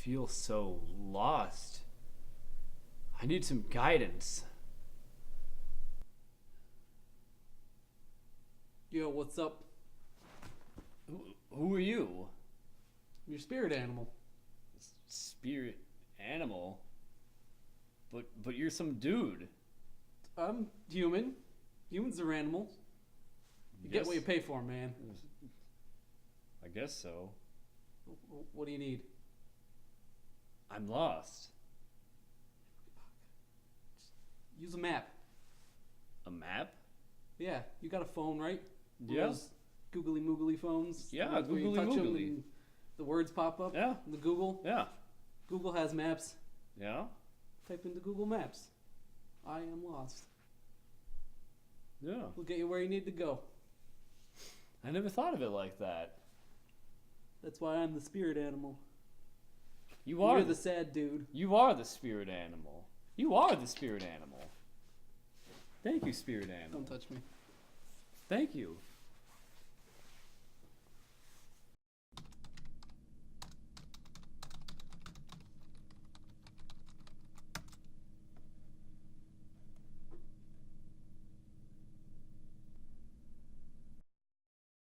feel so lost. I need some guidance. Yo, what's up? Who are you? I'm your spirit animal. Spirit animal? But you're some dude. I'm human. Humans are animals. You get what you pay for, man. I guess so. What do you need? I'm lost. Use a map. A map? Yeah, you got a phone, right? Yeah. Those googly moogly phones. Yeah, the ones where you googly touch 'em moogly. and the words pop up. Yeah. In the Google. Yeah. Google has maps. Yeah? Type into Google Maps. I am lost. Yeah. We'll get you where you need to go. I never thought of it like that. That's why I'm the spirit animal. You are You're the sad dude. You are the spirit animal. You are the spirit animal. Thank you, spirit animal. Don't touch me. Thank you.